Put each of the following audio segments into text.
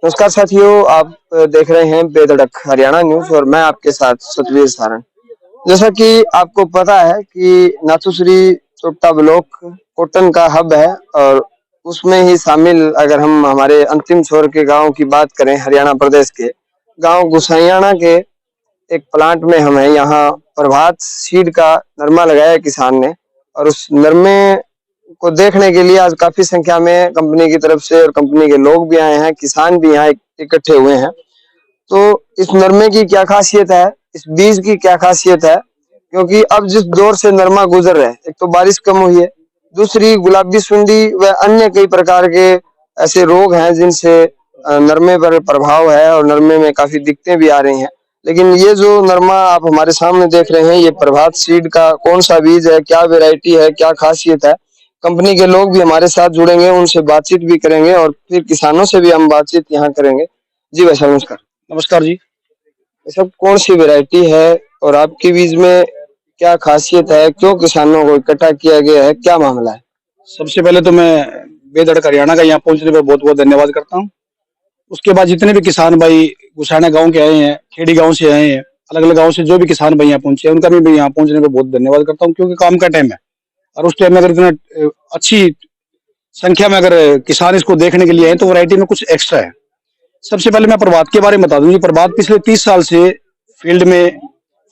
नमस्कार साथियों, आप देख रहे हैं बेधड़क हरियाणा न्यूज और मैं आपके साथ सतवीर सारण। जैसा कि आपको पता है कि नाथुश्री चोपता ब्लॉक कॉटन का हब है और उसमें ही शामिल अगर हम हमारे अंतिम छोर के गांव की बात करें, हरियाणा प्रदेश के गांव गुसाइयाना के एक प्लांट में हम हैं। यहाँ प्रभात सीड का नरमा लगाया है किसान ने और उस नरमे को देखने के लिए आज काफी संख्या में कंपनी की तरफ से और कंपनी के लोग भी आए हैं, किसान भी यहाँ इकट्ठे हुए हैं। तो इस नरमे की क्या खासियत है, इस बीज की क्या खासियत है, क्योंकि अब जिस दौर से नरमा गुजर रहे हैं, एक तो बारिश कम हुई है, दूसरी गुलाबी सुंडी व अन्य कई प्रकार के ऐसे रोग हैं जिनसे नरमे पर प्रभाव है और नरमे में काफी दिक्कतें भी आ रही हैं। लेकिन ये जो नरमा आप हमारे सामने देख रहे हैं, ये प्रभात सीड का कौन सा बीज है, क्या वेराइटी है, क्या खासियत है, कंपनी के लोग भी हमारे साथ जुड़ेंगे, उनसे बातचीत भी करेंगे और फिर किसानों से भी हम बातचीत यहाँ करेंगे। जी भाई साहब नमस्कार। नमस्कार जी। ये सब कौन सी वैरायटी है और आपके बीज में क्या खासियत है, क्यों किसानों को इकट्ठा किया गया है, क्या मामला है? सबसे पहले तो मैं बेधड़क हरियाणा का यहाँ पहुंचने पर बहुत बहुत धन्यवाद करता हूँ। उसके बाद जितने भी किसान भाई गुसाना गांव के आए हैं, खेड़ी गांव से आए हैं, अलग अलग गांव से जो भी किसान भाई यहाँ पहुंचे हैं, उनका भी मैं यहाँ पहुंचने पर बहुत धन्यवाद करता हूँ, क्योंकि काम का टाइम है और उस टाइम में अगर इतना अच्छी संख्या में अगर किसान इसको देखने के लिए आए तो वैरायटी में कुछ एक्स्ट्रा है। सबसे पहले मैं प्रभात के बारे में बता दूं। प्रभात पिछले 30 साल से फील्ड में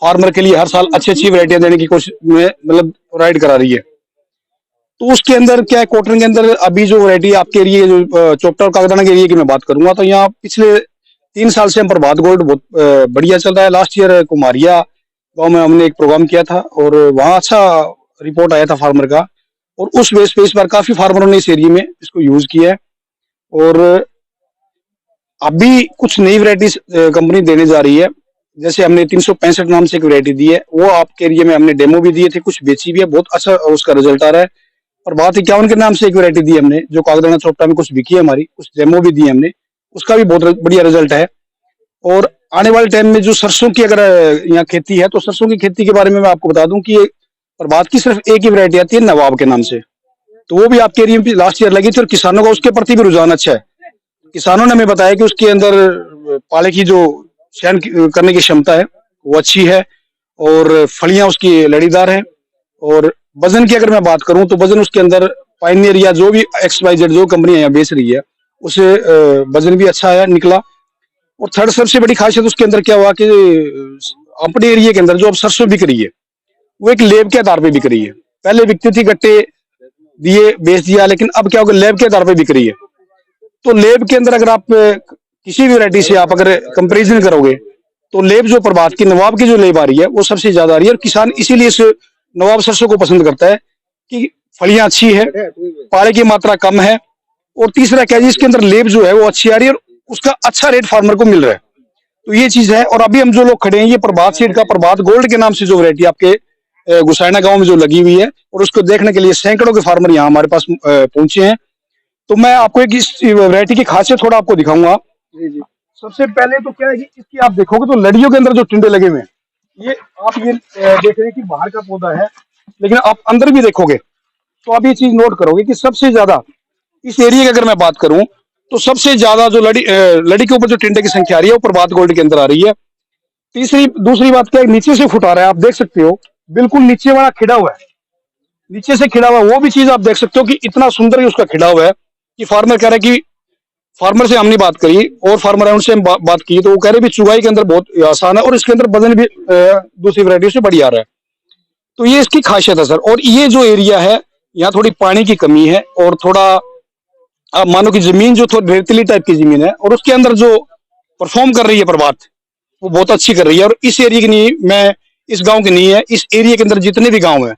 फार्मर के लिए हर साल अच्छी अच्छी वैरायटियां देने की कोशिश में मतलब प्रोवाइड करा रही है। तो उसके अंदर क्या है, कॉटन के अंदर अभी जो वैरायटी आपके एरिए जो चोपटा और कागदाना के एरिए की मैं बात करूंगा, तो यहाँ पिछले 3 साल से हम प्रभात गोल्ड बहुत बढ़िया चल रहा है। लास्ट ईयर कुमारिया गांव में हमने एक प्रोग्राम किया था और वहाँ अच्छा रिपोर्ट आया था फार्मर का, और उस बेस पे इस बार काफी फार्मरों ने इस एरिया में इसको यूज किया है। और अभी कुछ नई वैरायटीज कंपनी देने जा रही है। जैसे हमने 365 नाम से एक वैरायटी दी है, वो आपके एरिया में हमने डेमो भी दिए थे, कुछ बेची भी है, बहुत अच्छा उसका रिजल्ट आ रहा है। प्रभात 51 के नाम से एक वैरायटी दी हमने, जो कागदाना चोपटा में कुछ बिकी है हमारी, कुछ डेमो भी दी हमने, उसका भी बहुत बढ़िया रिजल्ट है। और आने वाले टाइम में जो सरसों की अगर यहाँ खेती है, तो सरसों की खेती के बारे में मैं आपको बता दूं कि प्रभात की सिर्फ एक ही वैरायटी आती है नवाब के नाम से, तो वो भी आपके एरिया में लास्ट ईयर लगी थी और किसानों का उसके प्रति भी रुझान अच्छा है। किसानों ने हमें बताया कि उसके अंदर पाले की जो सहन करने की क्षमता है वो अच्छी है और फलियां उसकी लड़ीदार हैं। और वजन की अगर मैं बात करूं तो वजन उसके अंदर पायनियर या जो भी XYZ जो कंपनी यहाँ बेच रही है, उसे वजन भी अच्छा है निकला। और थर्ड सबसे बड़ी खासियत उसके अंदर क्या हुआ कि अपने एरिया के अंदर जो अब सरसों बिक रही है वो एक लेब के आधार पर बिक रही है। पहले बिकती थी गट्टे दिए बेच दिया, लेकिन अब क्या होगा, लेब के आधार पर बिक रही है। तो लेब के अंदर अगर आप किसी भी वैरायटी से आप अगर कंपैरिजन करोगे तो लेब जो प्रभात की नवाब की जो लेब आ रही है वो सबसे ज्यादा आ रही है, और किसान इसीलिए इस नवाब सरसों को पसंद करता है कि फलियां अच्छी है, पाले की मात्रा कम है, और तीसरा क्या है, इसके अंदर लेब जो है वो अच्छी आ रही है और उसका अच्छा रेट फार्मर को मिल रहा है। तो ये चीज है। और अभी हम जो लोग खड़े हैं, ये प्रभात सीड का प्रभात गोल्ड के नाम से जो वैरायटी आपके गुसाइना गांव में जो लगी हुई है, और उसको देखने के लिए सैकड़ों के फार्मर यहाँ हमारे पास पहुंचे हैं। तो मैं आपको एक इस वैरायटी की खासियत थोड़ा आपको दिखाऊंगा। जी जी। सबसे पहले तो क्या है कि इसकी आप देखोगे तो लड़ियों के अंदर जो टिंडे लगे हुए हैं, ये आप ये देख रहे हैं कि बाहर का पौधा है, लेकिन आप अंदर भी देखोगे तो आप ये चीज नोट करोगे कि सबसे ज्यादा इस एरिया की अगर मैं बात करूं तो सबसे ज्यादा जो लड़ी के ऊपर जो टिंडे की संख्या आ रही है वो प्रभात गोल्ड के अंदर आ रही है। दूसरी बात क्या है, नीचे से फुट आ रहा है, आप देख सकते हो बिल्कुल नीचे वाला खिड़ा हुआ है, नीचे से खिड़ा हुआ, वो भी चीज आप देख सकते हो कि इतना सुंदर उसका खिड़ा हुआ है कि फार्मर कह रहा है कि फार्मर से हमने बात करी और फार्मर राउंड से हम बात की, तो वो कह रहे भी चुगाई के अंदर बहुत आसान है और इसके अंदर वजन भी दूसरी वैरायटी से बढ़िया आ रहा है। तो ये इसकी खासियत है सर। और ये जो एरिया है यहाँ थोड़ी पानी की कमी है और थोड़ा आप मानो कि जमीन जो थोड़ी रेतीली टाइप की जमीन है, और उसके अंदर जो परफॉर्म कर रही है प्रभात वो बहुत अच्छी कर रही है। और इस एरिया की नहीं, मैं इस गाँव की नहीं है, इस एरिया के अंदर जितने भी गाँव है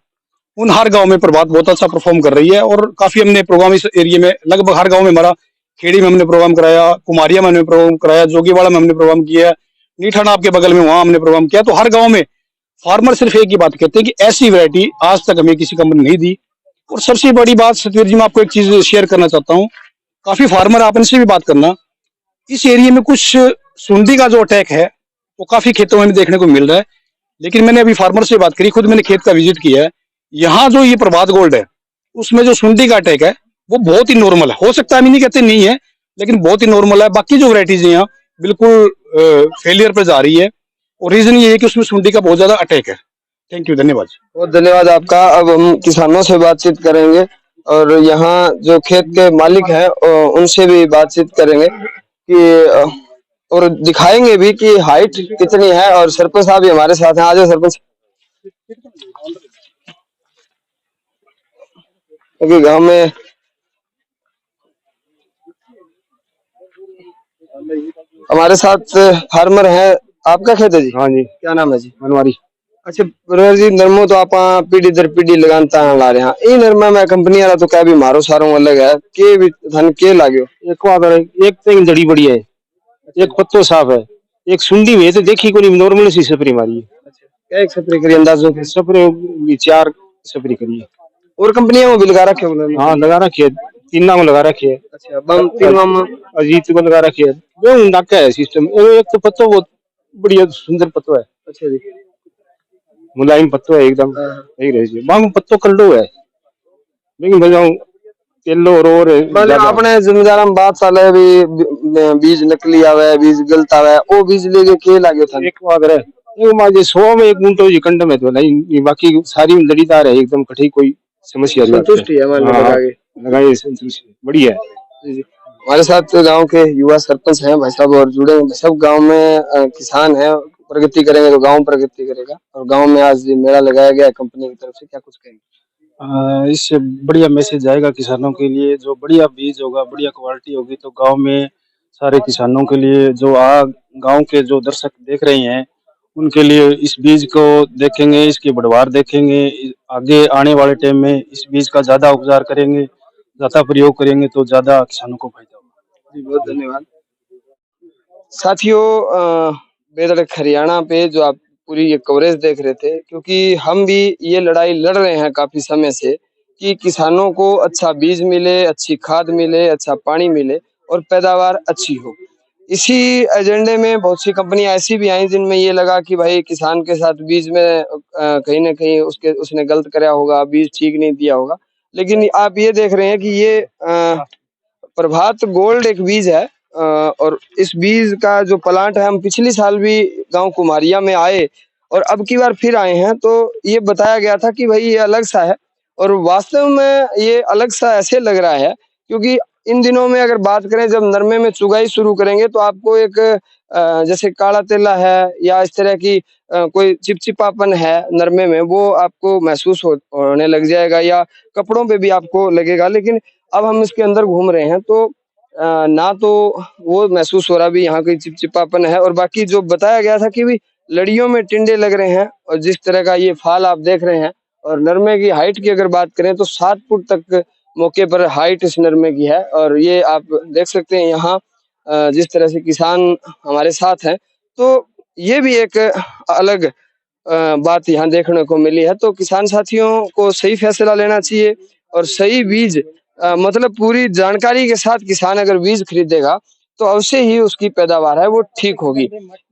उन हर गांव में प्रभात बहुत अच्छा परफॉर्म कर रही है। और काफी हमने प्रोग्राम इस एरिया में लगभग हर गांव में, हमारा खेड़ी में हमने प्रोग्राम कराया, कुमारिया में हमने प्रोग्राम कराया, जोगीवाड़ा में हमने प्रोग्राम किया, नीठाना आपके बगल में वहां हमने प्रोग्राम किया। तो हर गांव में फार्मर सिर्फ एक ही बात कहते हैं कि ऐसी वैरायटी आज तक हमें किसी कंपनी नहीं दी। और सबसे बड़ी बात सतवीर जी, मैं आपको एक चीज शेयर करना चाहता हूँ, काफी फार्मर आप इनसे भी बात करना, इस एरिया में कुछ सुंडी का जो अटैक है वो काफी खेतों में देखने को मिल रहा है। लेकिन मैंने अभी फार्मर से बात करी, खुद मैंने खेत का विजिट किया है, यहाँ जो ये प्रभात गोल्ड है उसमें जो सुंडी का अटैक है वो बहुत ही नॉर्मल है। हो सकता है, हम नहीं कहते नहीं है, लेकिन बहुत ही नॉर्मल है। बाकी जो वैरायटीज हैं यहाँ बिल्कुल फेलियर पे जा रही है, और रीजन ये है कि उसमें सुंडी का बहुत ज्यादा अटैक है। थैंक यू, धन्यवाद। बहुत धन्यवाद आपका। अब हम किसानों से बातचीत करेंगे और यहाँ जो खेत के मालिक हैं उनसे भी बातचीत करेंगे कि और दिखाएंगे भी कि हाइट कितनी है। और सरपंच साहब भी हमारे साथ हैं। आज सरपंच, क्योंकि गांव में हमारे साथ फार्मर हैं। आपका खेत है जी? हाँ जी, क्या नाम है जी? मनवारी। अच्छा प्रवीण जी, नरमो तो आप पीढ़ी दर पीढ़ी लगाता ला रहे हैं। इन नरमा में कंपनी वाला तो क्या भी मारो सारों अलग है के भी धन के लाग्यो। एक तो जड़ी बड़ी है, एक पत्तो साफ है, एक सुंडी हुई है तो देखी को नहीं, नॉर्मल सी स्प्रे मारी है। क्या एक स्प्रे करी अंदाजों के? स्प्रे 4 स्प्रे करी है। और कंपनियों में भी लगा रखे उन्होंने? हाँ लगा रखी है, 3 में लगा रखी है। अच्छा बम 3 में अजीत को लगा रखी है। वो नाका है सिस्टम। एक तो पत्तो बहुत बढ़िया सुंदर पत्तो है। अच्छा जी, मुलायम पत्तो है एकदम, सही रहे। बांग पत्तो कल्लो है, लेकिन बजाऊं तेलो और भले आपने जिम्मेदार हम बात साले भी बीज नकली आवे, बीज गलत आवे, ओ बीज लेके के लाग्यो था? एक बात है, एक माजे 100 में एक गुंटो जी कंड में तो नहीं, बाकी सारी लड़ीदार है एकदम, कठी कोई समस्या नहीं। संतुष्टि है मान लगा के लगाई, संतुष्टि बढ़िया है। जी जी। हमारे साथ गांव के युवा सरपंच हैं भाई साहब और जुड़े हैं। सब गांव में किसान हैं। प्रगति करेंगे तो गांव प्रगति करेगा। और गांव में आज ये मेला लगाया गया है कंपनी की तरफ से, क्या कुछ कहेंगे? इससे बढ़िया मैसेज जाएगा किसानों के लिए। जो बढ़िया बीज होगा, बढ़िया क्वालिटी होगी तो गांव में सारे किसानों के लिए, जो गांव के जो दर्शक देख रहे हैं उनके लिए इस बीज को देखेंगे, इसकी बढ़वार देखेंगे, आगे आने वाले टाइम में इस बीज का ज्यादा उपचार करेंगे, ज्यादा प्रयोग करेंगे तो ज्यादा किसानों को फायदा होगा। जी बहुत धन्यवाद। साथियों बेधड़क हरियाणा पे जो आप पूरी ये कवरेज देख रहे थे, क्योंकि हम भी ये लड़ाई लड़ रहे हैं काफी समय से कि किसानों को अच्छा बीज मिले, अच्छी खाद मिले, अच्छा पानी मिले और पैदावार अच्छी हो। इसी एजेंडे में बहुत सी कंपनियां ऐसी भी आई जिनमें ये लगा कि भाई किसान के साथ बीज में कहीं ना कहीं उसने गलत कराया होगा, बीज ठीक नहीं दिया होगा। लेकिन आप ये देख रहे हैं कि ये प्रभात गोल्ड एक बीज है और इस बीज का जो प्लांट है, हम पिछली साल भी गांव कुमारिया में आए और अब की बार फिर आए हैं तो ये बताया गया था कि भाई ये अलग सा है। और वास्तव में ये अलग सा ऐसे लग रहा है क्योंकि इन दिनों में अगर बात करें, जब नरमे में चुगाई शुरू करेंगे तो आपको एक जैसे काला तेला है या इस तरह की कोई चिपचिपापन है नरमे में, वो आपको महसूस होने लग जाएगा या कपड़ों पे भी आपको लगेगा। लेकिन अब हम इसके अंदर घूम रहे हैं तो ना तो वो महसूस हो रहा भी यहाँ कोई चिपचिपापन है। और बाकी जो बताया गया था कि भी लड़ियों में टिंडे लग रहे हैं और जिस तरह का ये फाल आप देख रहे हैं। और नरमे की हाइट की अगर बात करें तो 7 फुट तक मौके पर हाइट इस नरमे की है। और ये आप देख सकते हैं यहाँ जिस तरह से किसान हमारे साथ हैं, तो ये भी एक अलग बात यहाँ देखने को मिली है। तो किसान साथियों को सही फैसला लेना चाहिए और सही बीज मतलब पूरी जानकारी के साथ किसान अगर बीज खरीदेगा तो अवश्य ही उसकी पैदावार है वो ठीक होगी।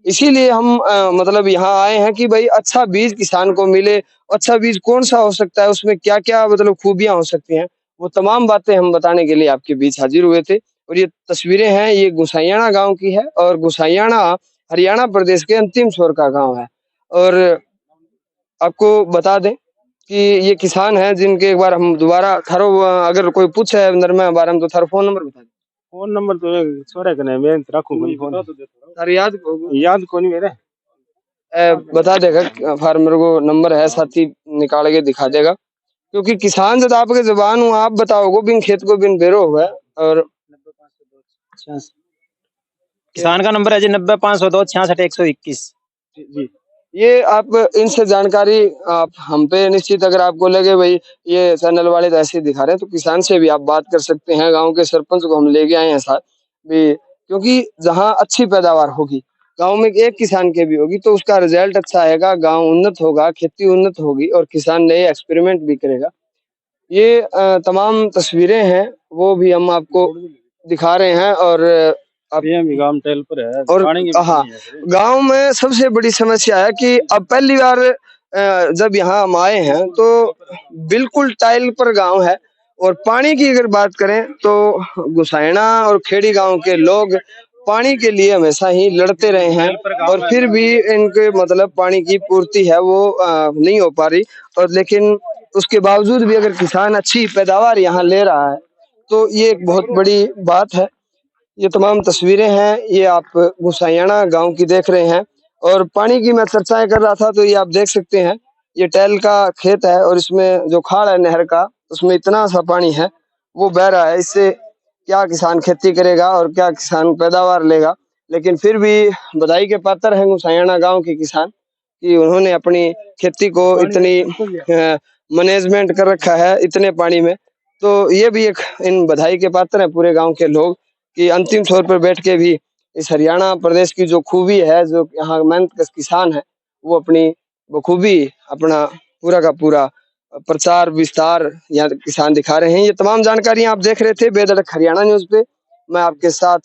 इसीलिए हम मतलब यहाँ आए हैं कि भाई अच्छा बीज किसान को मिले। अच्छा बीज कौन सा हो सकता है, उसमें क्या क्या मतलब खूबियां हो सकती हैं, वो तमाम बातें हम बताने के लिए आपके बीच हाजिर हुए थे। और ये तस्वीरें हैं, ये गुसाइयाना गांव की है और गुसाइयाना हरियाणा प्रदेश के अंतिम छोर का गांव है। और आपको बता दें कि ये किसान है जिनके एक बार हम दोबारा थारो अगर कोई पूछे नरमा बारे में तो थारो फोन नंबर बता दे। फोन नंबर तो छोरे कने मैं रखूं फोन, थारे याद को नहीं मेरे। बता देगा फार्मर को नंबर है, साथी निकाल के दिखा देगा। क्योंकि किसान जब आपके जबान हूँ, आप बताओगे बिन खेत को बिन बेरो हुआ। और किसान का नंबर है जी 90-502-66-121 जी। ये आप इनसे जानकारी आप हम पे निश्चित, अगर आपको लगे भाई ये चैनल वाले तो ऐसे दिखा रहे हैं, तो किसान से भी आप बात कर सकते हैं। गांव के सरपंच को हम लेके आए हैं साथ भी, क्योंकि जहां अच्छी पैदावार होगी, गांव में एक किसान के भी होगी तो उसका रिजल्ट अच्छा आएगा, गांव उन्नत होगा, खेती उन्नत होगी और किसान नए एक्सपेरिमेंट भी करेगा। ये तमाम तस्वीरें हैं वो भी हम आपको दिखा रहे हैं। और गांव टेल पर है और हाँ, गांव में सबसे बड़ी समस्या है कि अब पहली बार जब यहाँ हम आए हैं तो बिल्कुल टाइल पर गांव है और पानी की अगर बात करें तो गुसाइना और खेड़ी गांव के लोग पानी के लिए हमेशा ही लड़ते रहे हैं और फिर भी इनके मतलब पानी की पूर्ति है वो नहीं हो पा रही। और लेकिन उसके बावजूद भी अगर किसान अच्छी पैदावार यहाँ ले रहा है तो ये एक बहुत बड़ी बात है। ये तमाम तस्वीरें हैं, ये आप गुसाइयाना गांव की देख रहे हैं। और पानी की मैं चर्चाएं कर रहा था तो ये आप देख सकते हैं, ये टैल का खेत है और इसमें जो खाड़ है नहर का उसमें इतना सा पानी है वो बह रहा है। इससे क्या किसान खेती करेगा और क्या किसान पैदावार लेगा। लेकिन फिर भी बधाई के पात्र हैं गुसाइयाना गांव के किसान कि उन्होंने अपनी खेती को इतनी मैनेजमेंट कर रखा है इतने पानी में। तो ये भी एक इन बधाई के पात्र हैं पूरे गांव के लोग कि अंतिम छोर पर बैठ के भी इस हरियाणा प्रदेश की जो खूबी है, जो यहाँ मेहनत किसान है, वो अपनी बखूबी अपना पूरा का पूरा प्रचार विस्तार यहाँ किसान दिखा रहे हैं। ये तमाम जानकारियां आप देख रहे थे बेधड़क हरियाणा न्यूज पे। मैं आपके साथ